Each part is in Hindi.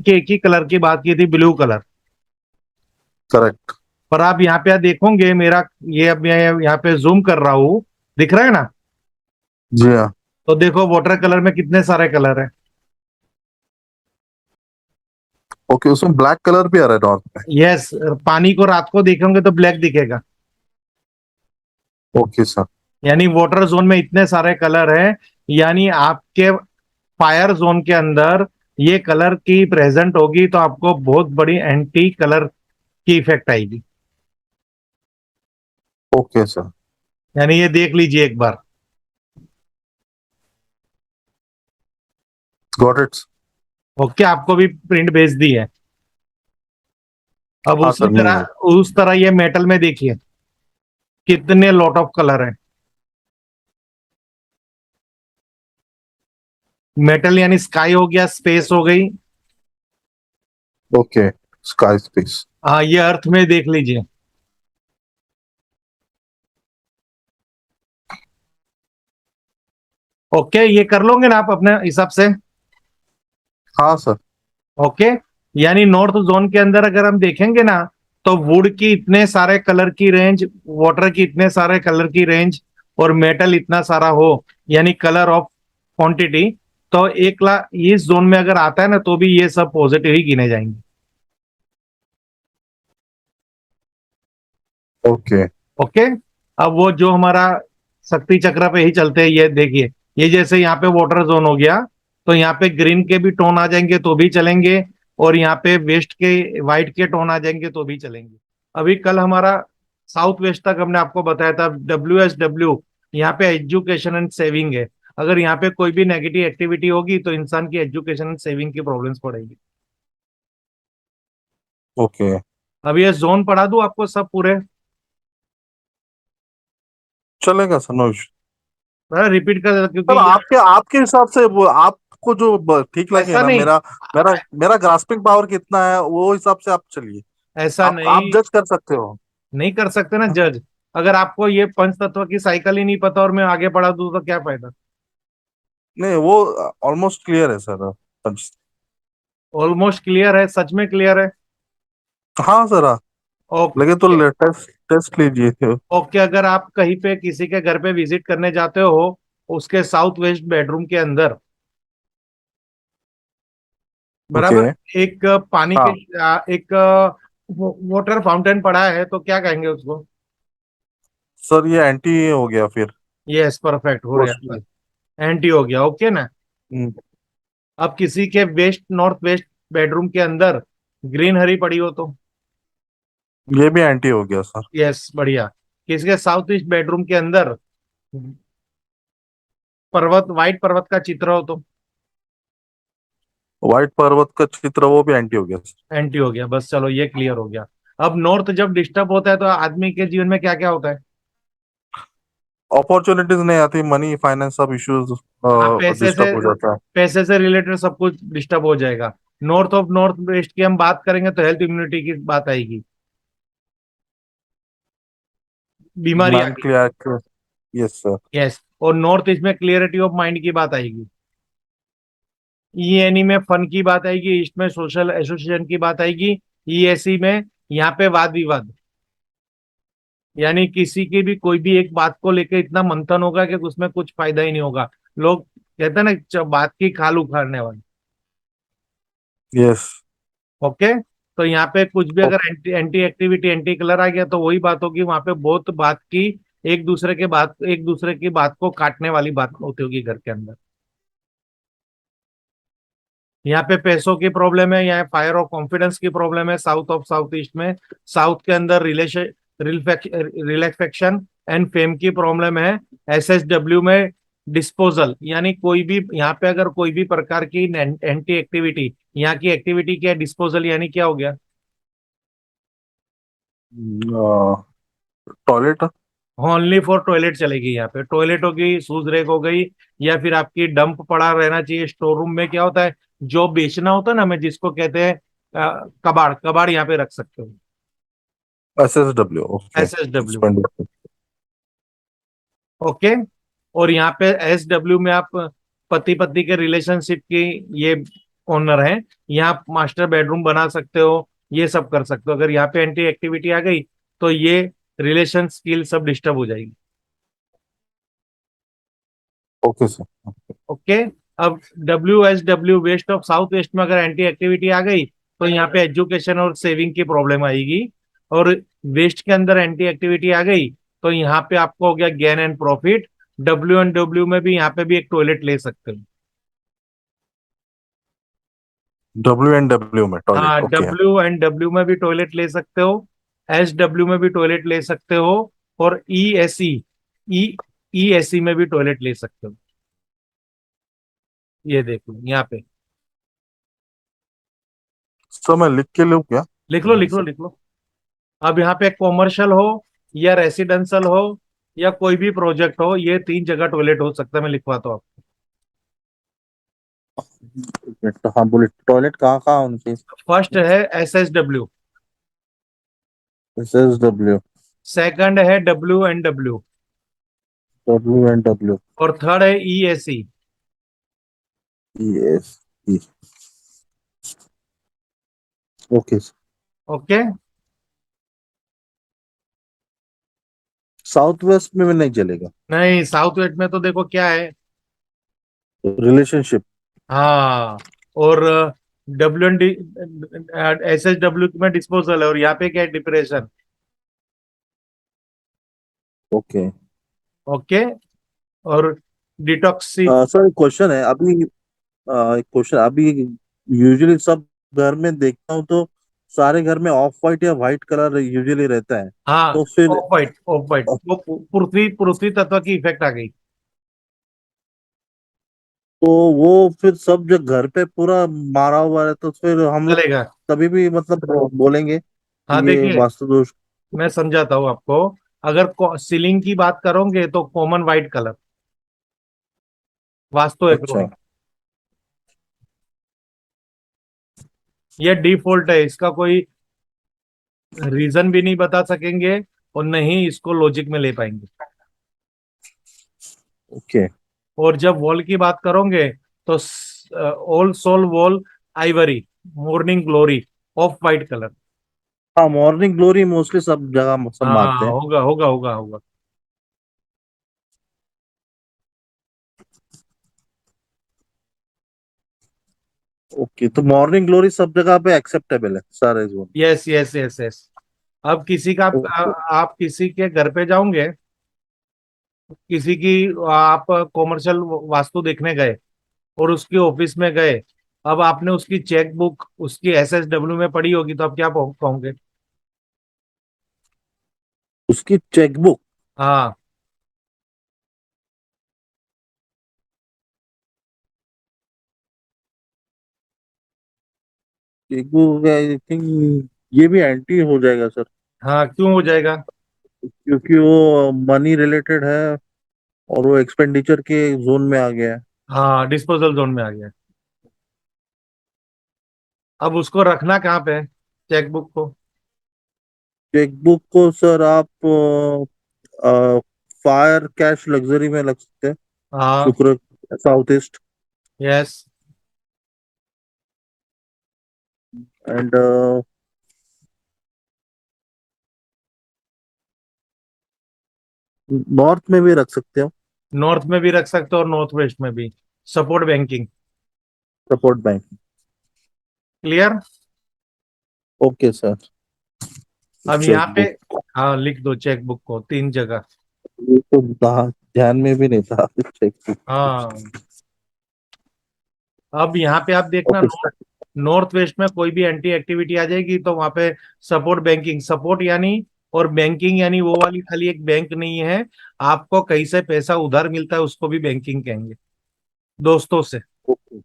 कि एक ही कलर की बात की थी, ब्लू कलर। करेक्ट। पर आप यहाँ पे देखोगे मेरा, ये अब मैं यहाँ पे जूम कर रहा हूँ, दिख रहा है ना? जी हाँ। तो देखो वाटर कलर में कितने सारे कलर हैं। ओके, उसमें ब्लैक कलर भी आ रहा है नॉर्थ में। यस, पानी को रात को देखेंगे तो ब्लैक दिखेगा। Okay sir. यानी वाटर जोन में इतने सारे कलर हैं, यानी आपके फायर जोन के अंदर ये कलर की प्रेजेंट होगी तो आपको बहुत बड़ी एंटी कलर की इफेक्ट आएगी। Okay sir. यानी ये देख लीजिए एक बार। Got it. ओके, आपको भी प्रिंट भेज दी है। अब हाँ उसी सर, मिल गया। तरह उस तरह ये मेटल में देखिए कितने लॉट ऑफ कलर हैं। मेटल यानी स्काई हो गया, स्पेस हो गई। ओके। Sky space. हाँ, ये अर्थ में देख लीजिए। ओके, ये कर लोगे ना आप अपने हिसाब से? हाँ सर। ओके। यानी नॉर्थ जोन के अंदर अगर हम देखेंगे ना, तो वुड की इतने सारे कलर की रेंज, वाटर की इतने सारे कलर की रेंज, और मेटल इतना सारा हो, यानी कलर ऑफ क्वांटिटी, तो 1 लाख इस जोन में अगर आता है ना तो भी ये सब पॉजिटिव ही गिने जाएंगे। ओके। ओके। अब वो जो हमारा शक्ति चक्र पे ही चलते हैं, ये देखिए, ये जैसे यहाँ पे वाटर जोन हो गया, तो यहाँ पे ग्रीन के भी टोन आ जाएंगे तो भी चलेंगे, और यहाँ पे वेस्ट के व्हाइट के टोन आ जाएंगे तो भी चलेंगे। अभी कल हमारा साउथ वेस्ट तक हमने आपको बताया था, WSW, यहाँ पे एजुकेशन एंड सेविंग है। अगर यहाँ पे कोई भी नेगेटिव एक्टिविटी होगी तो इंसान की एजुकेशन एंड सेविंग की प्रॉब्लम्स पड़ेगी। ओके। अब ये जोन पढ़ा दूं आपको सब पूरे? चलेगा सर, नो इशू। रिपीट कर देता क्योंकि सर, ये आपके आपके हिसाब से वो आपको जो ठीक लगे ऐसा ना, नहीं, मेरा मेरा मेरा ग्रास्पिंग पावर कितना है वो हिसाब से आप चलिए। ऐसा आप नहीं, जज कर सकते हो। नहीं कर सकते ना जज। अगर आपको ये पंच तत्व की साइकिल ही नहीं पता और मैं आगे पढ़ा दूं तो क्या फायदा? नहीं, वो ऑलमोस्ट क्लियर है सर। ऑलमोस्ट क्लियर है, सच में क्लियर है। हाँ सर, हाँ। लगे तो ओके। टेस्ट टेस्ट लीजिए। ओके, अगर आप कहीं पे किसी के घर पे विजिट करने जाते हो, उसके साउथ वेस्ट बेडरूम के अंदर, ओके। बराबर, एक पानी के, हाँ एक वाटर फाउंटेन पड़ा है, तो क्या कहेंगे उसको? सर, ये एंटी हो गया फिर। यस, परफेक्ट हो रहा रोशनी। है, एंटी हो गया। ओके ना? हम्म, अब किसी के वेस्ट नॉर्थ वेस्ट बेडरूम के अंदर ग्रीन हरी पड़ी हो तो? ये भी एंटी हो गया सर। यस, बढ़िया। किसी के साउथ ईस्ट बेडरूम के अंदर पर्वत, व्हाइट पर्वत का चित्र हो तो? व्हाइट पर्वत का चित्र, वो भी एंटी हो गया सर। एंटी हो गया। बस चलो, ये क्लियर हो गया। अब नॉर्थ जब डिस्टर्ब होता है तो आदमी के जीवन में क्या क्या होता है? अपॉर्चुनिटीज नहीं आती, मनी फाइनेंस सब इश्यूज हाँ, पैसे से, डिस्टर्ब हो जाता है। पैसे से रिलेटेड सब कुछ डिस्टर्ब हो जाएगा। नॉर्थ ऑफ नॉर्थ वेस्ट की हम बात करेंगे तो हेल्थ इम्यूनिटी की बात आएगी, बीमारी माइंड आएगी। क्लियर। Yes sir. यस। और नॉर्थ ईस्ट में क्लियरिटी ऑफ माइंड की बात आएगी। ENE में फन की बात आएगी, ईस्ट में सोशल एसोसिएशन की बात आएगी, ESE में यहाँ पे वाद विवाद, यानी किसी की भी कोई भी एक बात को लेकर इतना मंथन होगा कि उसमें कुछ फायदा ही नहीं होगा। लोग कहते हैं ना, बात की खाल उखाड़ने वाले। यस। ओके। तो यहाँ पे कुछ भी अगर anti anti activity, anti colour आ गया तो वही बात होगी, वहां पे बहुत बात की, एक दूसरे की बात को काटने वाली बात होती होगी घर के अंदर। यहाँ पे पैसों की प्रॉब्लम है, यहाँ फायर ऑफ कॉन्फिडेंस की प्रॉब्लम है साउथ ऑफ साउथ ईस्ट में। साउथ के अंदर रिलेशन, रिलैक्सेशन एंड फेम की प्रॉब्लम है। SSW में डिस्पोजल, यानी कोई भी यहाँ पे अगर कोई भी प्रकार की एंटी एक्टिविटी, यहाँ की एक्टिविटी क्या है, डिस्पोजल, यानी क्या हो गया? टॉयलेट। ओनली फॉर टॉयलेट चलेगी यहाँ पे। टॉयलेट होगी, शूज रैक हो गई, या फिर आपकी डंप पड़ा रहना चाहिए स्टोर रूम में। क्या होता है, जो बेचना होता है ना, हमें जिसको कहते हैं कबाड़, कबाड़ यहाँ पे रख सकते हो। SSW। ओके। SSW। ओके। और यहाँ पे SW में आप पति पत्नी के रिलेशनशिप की, ये ओनर हैं, यहाँ मास्टर बेडरूम बना सकते हो, ये सब कर सकते हो। अगर यहाँ पे एंटी एक्टिविटी आ गई तो ये रिलेशन स्किल सब डिस्टर्ब हो जाएगी। Okay sir. ओके। अब WSW, west of south west में अगर एंटी एक्टिविटी आ गई तो यहाँ पे एजुकेशन और सेविंग की प्रॉब्लम आएगी। और वेस्ट के अंदर एंटी एक्टिविटी आ गई तो यहाँ पे आपको हो गया गेन एंड प्रॉफिट। WNW में भी यहाँ पे भी एक टॉयलेट ले सकते हो। WNW में हाँ, टॉयलेट, ओके। WNW में भी टॉयलेट ले सकते हो, SW में भी टॉयलेट ले सकते हो, और ई ESE में भी टॉयलेट ले सकते हो। ये देखो यहाँ पे। सर मैं लिख के लूँ क्या लिख लो यहाँ लिख लो से? लिख लो। अब यहाँ पे कॉमर्शियल हो या रेसिडेंशियल हो या कोई भी प्रोजेक्ट हो, ये तीन जगह टॉयलेट हो सकता है। मैं लिखवाता हूँ आपको। तो हाँ बोले, टॉयलेट कहाँ कहाँ उनकी? फर्स्ट है SSW, SSW, सेकंड है WNW, WNW, और थर्ड है ESE। ES, okay. Okay. South west में भी नहीं चलेगा? नहीं, साउथ वेस्ट में तो देखो क्या है। रिलेशनशिप। हाँ, और WND, SSW में डिस्पोजल है, और यहाँ पे क्या है, डिप्रेशन। ओके। ओके। और डिटॉक्सी। सर एक क्वेश्चन है अभी, एक क्वेश्चन अभी। यूजुअली सब घर में देखता हूँ तो सारे घर में ऑफ वाइट या वाइट कलर यूजुअली रहता है। हाँ, तो फिर ऑफ वाइट, ऑफ वाइट, वो पृथ्वी पृथ्वी तत्व की इफेक्ट आ गई। तो वो फिर सब जो घर पे पूरा मारा हुआ है तो फिर हम लोग चलेगा। कभी भी मतलब बोलेंगे हाँ कि ये देखिए, वास्तु दोष। मैं समझाता हूँ आपको। अगर सीलिंग की बात करोगे तो कॉमन वाइट कलर, वास्तु अच्छा। अकॉर्डिंग। ये डिफॉल्ट है, इसका कोई रीजन भी नहीं बता सकेंगे, और नहीं इसको लॉजिक में ले पाएंगे। ओके। और जब वॉल की बात करोगे तो all soul wall ivory, morning glory, off white colour. हाँ, मॉर्निंग ग्लोरी मोस्टली सब जगह सब मारते हाँ, हैं। होगा होगा होगा होगा। ओके, तो मॉर्निंग ग्लोरी सब जगह पे एक्सेप्टेबल है सारे zone? Yes yes yes yes. अब किसी का ओके। आप किसी के घर पे जाओगे, किसी की, आप कॉमर्शियल वास्तु देखने गए और उसके ऑफिस में गए, अब आपने उसकी चेक बुक उसकी SSW में पड़ी होगी तो आप क्या कहोगे? उसकी चेकबुक? हाँ। चेकबुक आई थिंक ये भी एंटी हो जाएगा सर, हाँ, क्यों हो जाएगा? क्योंकि वो मनी रिलेटेड है और वो एक्सपेंडिचर के जोन में आ गया है। हाँ, डिस्पोजल जोन में आ गया। अब उसको रखना कहाँ पे है, चेकबुक को? चेकबुक को सर आप फायर कैश लग्जरी में लग सकते हैं। हाँ। शुक्र, south east. Yes. And north में भी रख सकते हो। नॉर्थ में भी रख सकते हो और नॉर्थ वेस्ट में भी। Support banking. Support bank. Clear. Okay sir. अब यहाँ पे, चेकबुक, हाँ, लिख दो चेकबुक को तीन जगह। ये तो ध्यान में भी नहीं था चेकबुक। हाँ। अब यहाँ पे आप देखना, ओके सर। नॉर्थ वेस्ट में कोई भी एंटी एक्टिविटी आ जाएगी तो वहां पे सपोर्ट बैंकिंग, सपोर्ट यानी, और बैंकिंग यानी वो वाली खाली एक बैंक नहीं है। आपको कहीं से पैसा उधार मिलता है उसको भी बैंकिंग कहेंगे, दोस्तों से। ओके।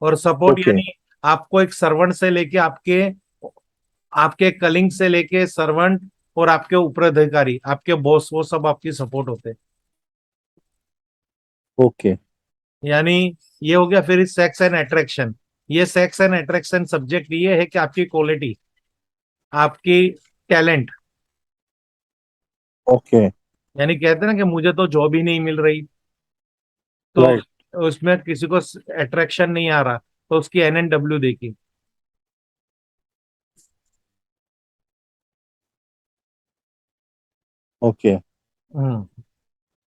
और सपोर्ट ओके। यानी आपको एक सर्वेंट से लेके आपके आपके कलिंग से लेके सर्वेंट, और आपके उपराधिकारी, आपके बॉस, वो सब आपकी सपोर्ट होते हैं। ओके। यानी ये हो गया। फिर सेक्स एंड अट्रैक्शन। ये सेक्स एंड अट्रैक्शन सब्जेक्ट ये है कि आपकी क्वालिटी, आपकी टैलेंट। ओके। यानी कहते हैं ना कि मुझे तो जॉब ही नहीं मिल रही, तो राइट। उसमें किसी को अट्रैक्शन नहीं आ रहा, तो उसकी NNW देखिए। ओके।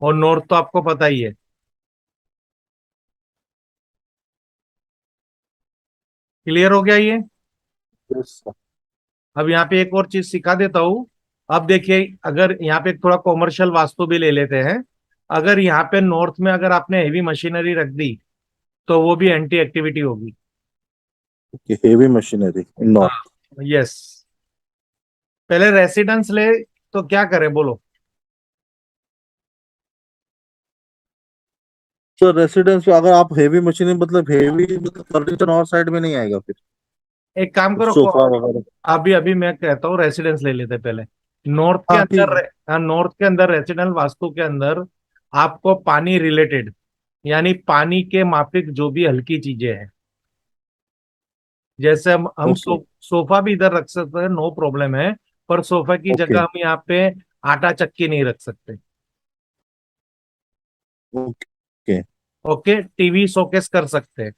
और नॉर्थ तो आपको पता ही है। क्लियर हो गया ये। यस। अब यहाँ पे एक और चीज सिखा देता हूँ। अब देखिए, अगर यहाँ पे थोड़ा कॉमर्शियल वास्तु भी ले लेते हैं। अगर यहाँ पे नॉर्थ में अगर आपने हेवी मशीनरी रख दी, तो वो भी एंटी एक्टिविटी होगी। Okay, heavy machinery in north. हाँ। यस। पहले रेसिडेंस ले, तो क्या करें बोलो। तो रेसिडेंस में अगर आप हेवी मशीनरी मतलब हेवी मतलब फर्नीचर और साइड में नहीं आएगा फिर? एक काम करो, सोफा वगैरह। अभी अभी मैं कहता हूँ रेसिडेंस ले लेते हैं पहले। नॉर्थ के हाँ अंदर ठीक है। नॉर्थ के अंदर रेसिडेंस वास्तु के अंदर आपको पानी रिलेटेड, यानी पानी के माफिक जो भी हल्की चीजें हैं, जैसे हम ओके। सोफा भी इधर रख सकते हैं, नो प्रॉब्लम है। पर सोफा की ओके। जगह हम यहाँ पे आटा चक्की नहीं रख सकते। ओके। ओके, टीवी शोकेस कर सकते हैं।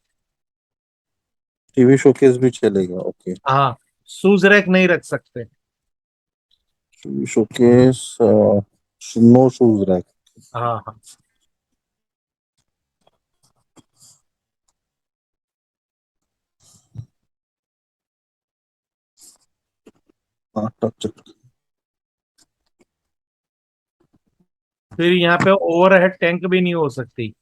टीवी शोकेस भी चलेगा, ओके। हाँ, शूज रैक नहीं रख सकते। TV showcase, no shoes rack. हाँ हाँ। हाँ टच। फिर यहाँ पे ओवरहेड टैंक भी नहीं हो सकती।